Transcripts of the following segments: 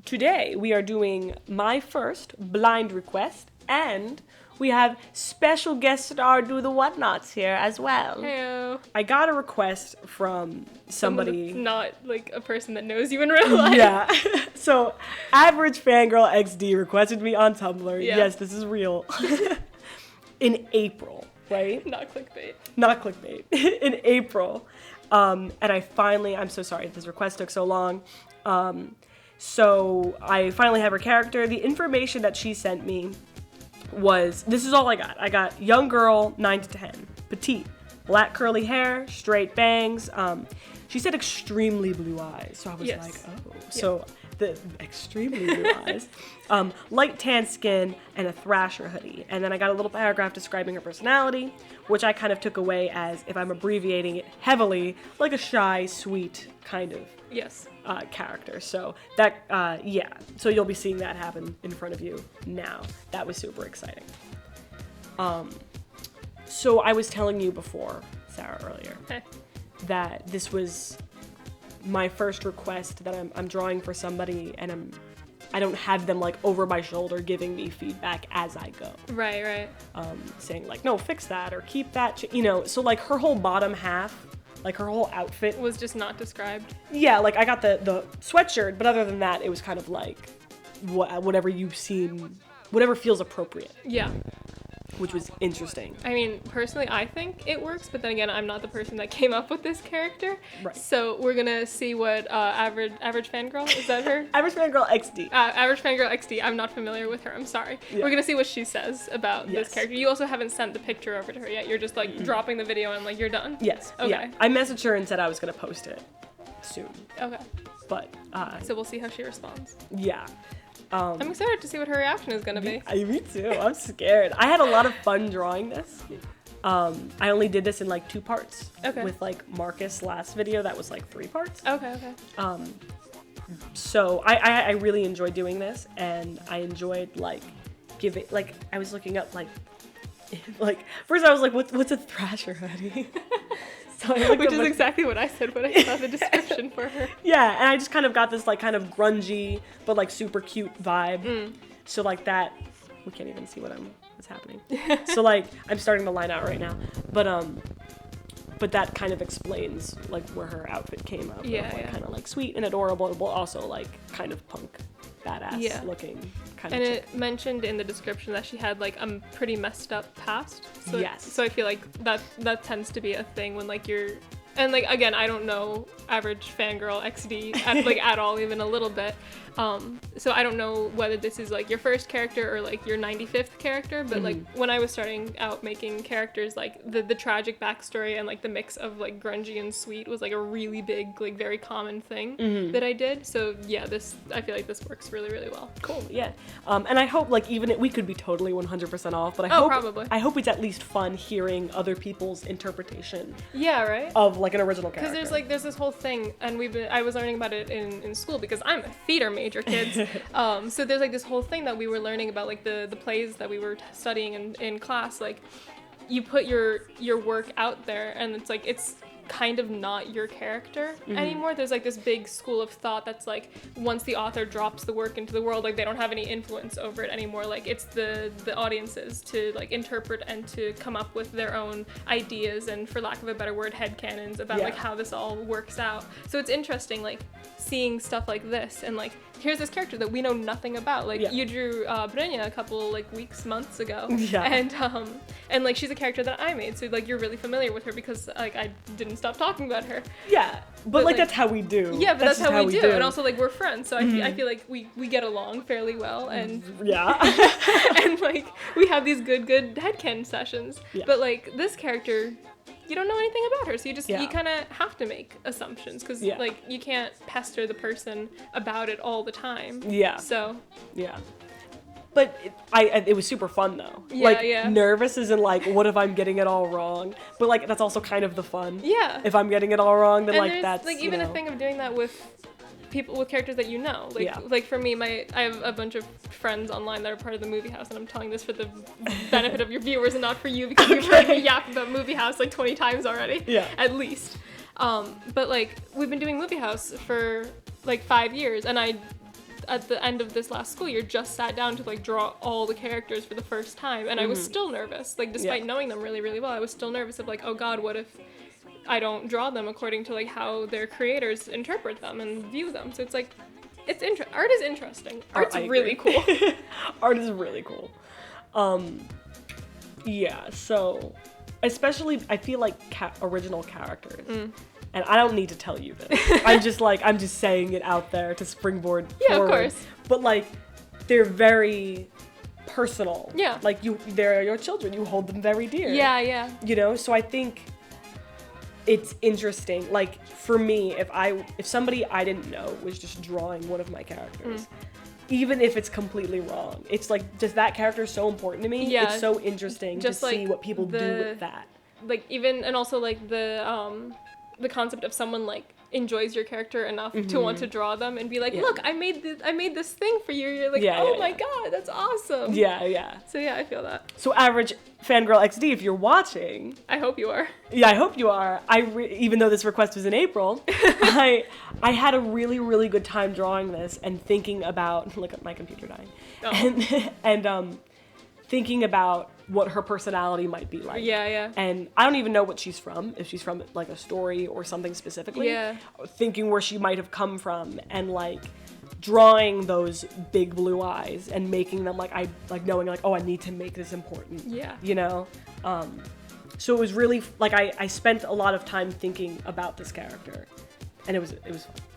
today we are doing my first blind request, and we have special guest star Dothewhatnots here as well. Heyo. I got a request from somebody. Not like a person that knows you in real life. Yeah. So, Average Fangirl XD requested me on Tumblr. Yeah. Yes, this is real. In April, right? Not clickbait. Not clickbait. In April. And I'm so sorry this request took so long. So I finally have her character. The information that she sent me this is all I got. I got young girl, 9 to 10, petite, black curly hair, straight bangs. She said extremely blue eyes. So I was like, oh. Yeah. So the extremely blue eyes. Light tan skin and a Thrasher hoodie. And then I got a little paragraph describing her personality, which I kind of took away as, if I'm abbreviating it heavily, like a shy, sweet kind of character. So that, so you'll be seeing that happen in front of you now. That was super exciting. So I was telling you before, Sarah, earlier, that this was my first request that I'm drawing for somebody, and I don't have them like over my shoulder giving me feedback as I go. Right. Saying like, no, fix that or keep that, so like her whole bottom half, like her whole outfit was just not described. Yeah, like I got the sweatshirt, but other than that, it was kind of like whatever feels appropriate. Yeah. Which was interesting. I mean, personally, I think it works, but then again, I'm not the person that came up with this character. Right. So we're gonna see what average fangirl, is that her? Average Fangirl XD. Average Fangirl XD. I'm not familiar with her. I'm sorry. Yeah. We're gonna see what she says about this character. You also haven't sent the picture over to her yet. You're just like dropping the video and like you're done. Yes. Okay. Yeah. I messaged her and said I was gonna post it soon. Okay. But so we'll see how she responds. Yeah. I'm excited to see what her reaction is gonna be. Me too. I'm scared. I had a lot of fun drawing this. I only did this in like 2 parts. Okay. With like Marcus' last video, that was like 3 parts. Okay. So I really enjoyed doing this, and I enjoyed I was looking up first I was like, what's a Thrasher hoodie? So which is exactly what I said when I saw the description for her. Yeah, and I just kind of got this like kind of grungy but like super cute vibe. So like that, we can't even see what's happening. So like I'm starting to line out right now, but that kind of explains like where her outfit came up. Kind of like sweet and adorable, but also like kind of punk, badass looking kind of. And chick. it mentioned in the description that she had like a pretty messed up past. So, yes. So I feel like that tends to be a thing when like you're, and like again, I don't know Average Fangirl XD at all, even a little bit. So I don't know whether this is like your first character or like your 95th character, but like when I was starting out making characters, like the tragic backstory and like the mix of like grungy and sweet was like a really big, like very common thing that I did. So yeah, I feel like this works really, really well. Cool, yeah. And I hope like even we could be totally 100% off, but I hope it's at least fun hearing other people's interpretation. Yeah, right. Of like an original character. Because there's this whole thing, and I was learning about it in school because I'm a theater major, kids. So there's like this whole thing that we were learning about, like the plays that we were studying in class. Like you put your work out there, and it's like it's kind of not your character anymore. There's like this big school of thought that's like once the author drops the work into the world, like they don't have any influence over it anymore. Like it's the audiences to like interpret and to come up with their own ideas and, for lack of a better word, headcanons about like how this all works out. So it's interesting like seeing stuff like this and like here's this character that we know nothing about. Like you drew Brynja a couple like months ago. And like she's a character that I made, so like you're really familiar with her because like I didn't stop talking about her. Yeah, but like that's how we do. Yeah, but that's how we do. And also like we're friends, so I feel like we get along fairly well, and and like we have these good headcanon sessions. But like this character, you don't know anything about her, so you kind of have to make assumptions because like you can't pester the person about it all the time. So but it was super fun though. Nervous as in like, what if I'm getting it all wrong? But like that's also kind of the fun. Yeah. If I'm getting it all wrong, then like that's like even a thing of doing that with people, with characters that you know. Like for me, I have a bunch of friends online that are part of the Movie House, and I'm telling this for the benefit of your viewers and not for you because you've heard me yap about Movie House like 20 times already. Yeah. At least. But like we've been doing Movie House for like 5 years, and at the end of this last school year, just sat down to like draw all the characters for the first time, and I was still nervous. Like despite knowing them really, really well, I was still nervous of like, oh God, what if I don't draw them according to like how their creators interpret them and view them? So it's like, art is interesting. Art's really cool. Art is really cool. Yeah, so especially I feel like original characters. And I don't need to tell you this. I'm just saying it out there to springboard forward. Of course. But like they're very personal. Yeah. Like they're your children. You hold them very dear. Yeah. You know, so I think it's interesting. Like for me, if somebody I didn't know was just drawing one of my characters, even if it's completely wrong, it's like just that character is so important to me. Yeah. It's so interesting Just to like see what people do with that. Like even, and also like the concept of someone like enjoys your character enough to want to draw them and be like, look, I made this thing for you. You're like, my God, that's awesome. Yeah. So yeah, I feel that. So average fangirl XD, if you're watching, I hope you are. Yeah, I hope you are. Even though this request was in April, I had a really, really good time drawing this and thinking about, look at my computer dying, and thinking about what her personality might be like. Yeah. And I don't even know what she's from, if she's from like a story or something specifically. Yeah. Thinking where she might have come from and like drawing those big blue eyes and making them knowing like, oh, I need to make this important. Yeah. You know? So it was really like I spent a lot of time thinking about this character. And it was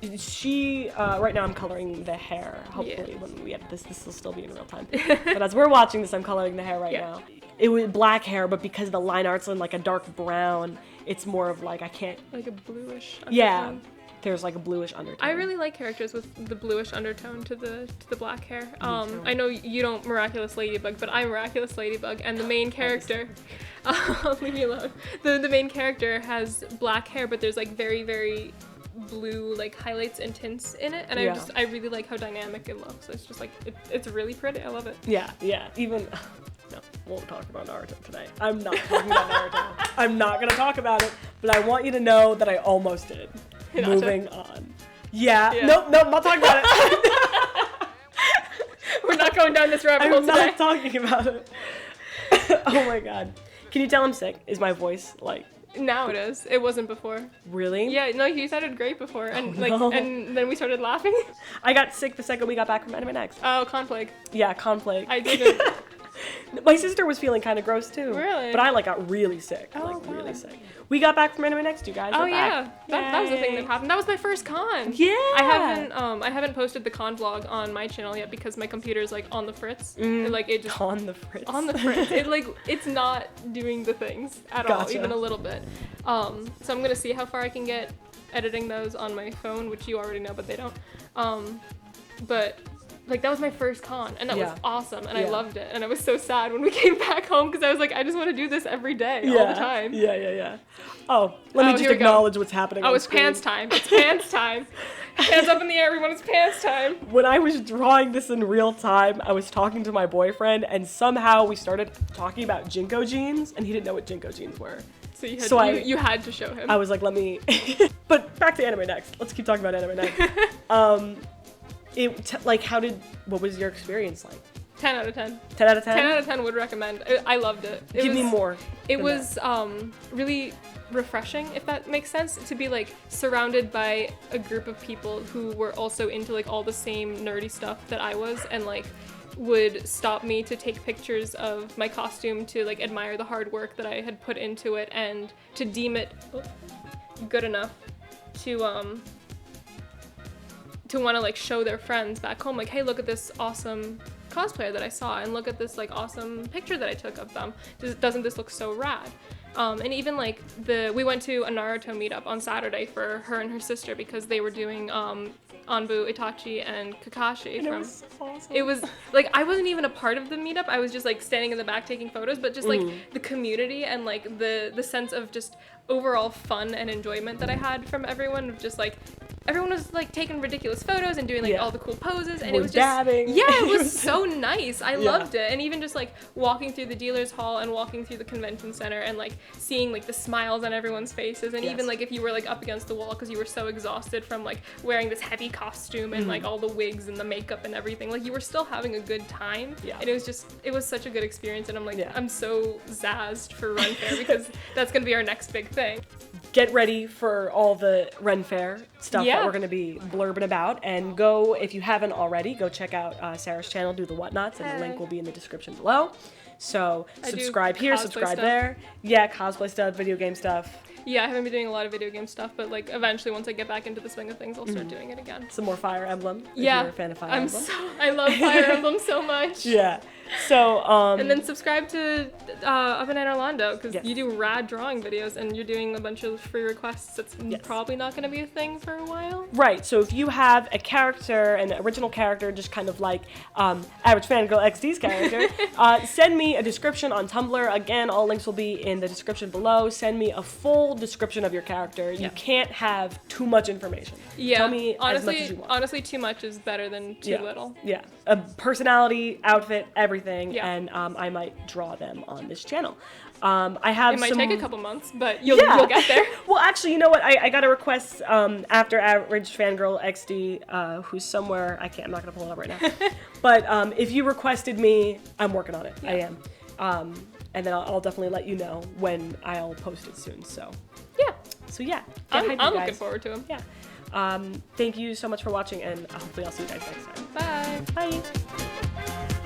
fun. She right now I'm coloring the hair. Hopefully when we edit this will still be in real time. But as we're watching this, I'm coloring the hair right now. It was black hair, but because the line art's in like a dark brown, it's more of like I can't like a bluish undertone. Yeah. There's like a bluish undertone. I really like characters with the bluish undertone to the black hair. I know you don't Miraculous Ladybug, but I'm Miraculous Ladybug, and the main character, leave me alone. The main character has black hair, but there's like very, very blue like highlights and tints in it, and I really like how dynamic it looks. It's just like it's really pretty. I love it. Yeah. Even no, won't talk about Naruto today. I'm not talking about Naruto. I'm not gonna talk about it, but I want you to know that I almost did. Moving on. Yeah. Nope, I'm not talking about it. We're not going down this rabbit hole today. I'm not talking about it. Oh my God. Can you tell I'm sick? Is my voice like? Now it is. It wasn't before. Really? Yeah, no, you sounded great before, and and then we started laughing. I got sick the second we got back from Anime Next. Oh, Conflict. Yeah, Conflict. I didn't. My sister was feeling kind of gross too. Really? But I got really sick. Really sick. We got back from Anime Next, you guys. Oh We're yeah, back. that was the thing that happened. That was my first con. Yeah. I haven't posted the con vlog on my channel yet because my computer's like on the fritz. It just on the fritz. On the fritz. It's not doing the things at all, even a little bit. So I'm gonna see how far I can get editing those on my phone, which you already know, but they don't. But like that was my first con, and that was awesome, and I loved it, and I was so sad when we came back home because I was like, I just want to do this every day, all the time. Yeah. Oh, let me just acknowledge what's happening. Oh, it's pants time. It's pants time. Hands up in the air, everyone. It's pants time. When I was drawing this in real time, I was talking to my boyfriend, and somehow we started talking about Jinko jeans, and he didn't know what Jinko jeans were. So you had to show him. I was like, let me. But back to Anime Next. Let's keep talking about Anime Next. What was your experience like? 10 out of 10. 10 out of 10? 10 out of 10 would recommend. I loved it. Give me more. It was really refreshing, if that makes sense, to be like surrounded by a group of people who were also into like all the same nerdy stuff that I was, and like would stop me to take pictures of my costume to like admire the hard work that I had put into it and to deem it good enough to want to like show their friends back home, like, hey, look at this awesome cosplayer that I saw, and look at this like awesome picture that I took of them. Doesn't this look so rad? And even like we went to a Naruto meetup on Saturday for her and her sister because they were doing Anbu, Itachi, and Kakashi. And it was awesome. It was like I wasn't even a part of the meetup. I was just like standing in the back taking photos, but just like the community and like the sense of just overall fun and enjoyment that I had from everyone, of just like everyone was like taking ridiculous photos and doing like Yeah. all the cool poses, and We're it was just dabbing. yeah, it was so nice. I Yeah. loved it. And even just like walking through the dealers hall and walking through the convention center and like seeing like the smiles on everyone's faces, and Yes. even like if you were like up against the wall because you were so exhausted from like wearing this heavy costume and like all the wigs and the makeup and everything, like you were still having a good time. Yeah. And it was such a good experience, and I'm like Yeah. I'm so zazzed for Ren Fair because that's gonna be our next big thing. Get ready for all the Ren Fair stuff Yeah. that we're going to be blurbing about, and go, if you haven't already, go check out Sarah's channel, Dothewhatnots, and the link Hey. will be in the description below. So I do subscribe here, cosplay subscribe stuff. there. Yeah, cosplay stuff, video game stuff, Yeah, I haven't been doing a lot of video game stuff, but like eventually once I get back into the swing of things, I'll start doing it again. some more Fire Emblem. Yeah, if you're a fan of Fire I'm Emblem. I love Fire Emblem so much. Yeah. So And then subscribe to UpinAnorLondo because Yes. you do rad drawing videos and you're doing a bunch of free requests. That's Yes. probably not going to be a thing for a while. right, so if you have a character, an original character, just kind of like Average Fangirl XD's character, send me a description on Tumblr. Again, all links will be in the description below. Send me a full description of your character. You Yeah. can't have too much information. Yeah, Tell me honestly, as much as you want. honestly, too much is better than too Yeah. little. Yeah, a personality, outfit, everything, Yeah. and I might draw them on this channel. I have It might some... take a couple months, but you'll get there. Well, actually, you know what? I got a request after Average Fangirl XD, who's somewhere. I'm not gonna pull it up right now. But if you requested me, I'm working on it. I Yeah. am. And then I'll definitely let you know when I'll post it soon. So Yeah, yeah. Get I'm hyped, you looking guys. forward to them. Yeah. Thank you so much for watching, and hopefully I'll see you guys next time. Bye. Bye.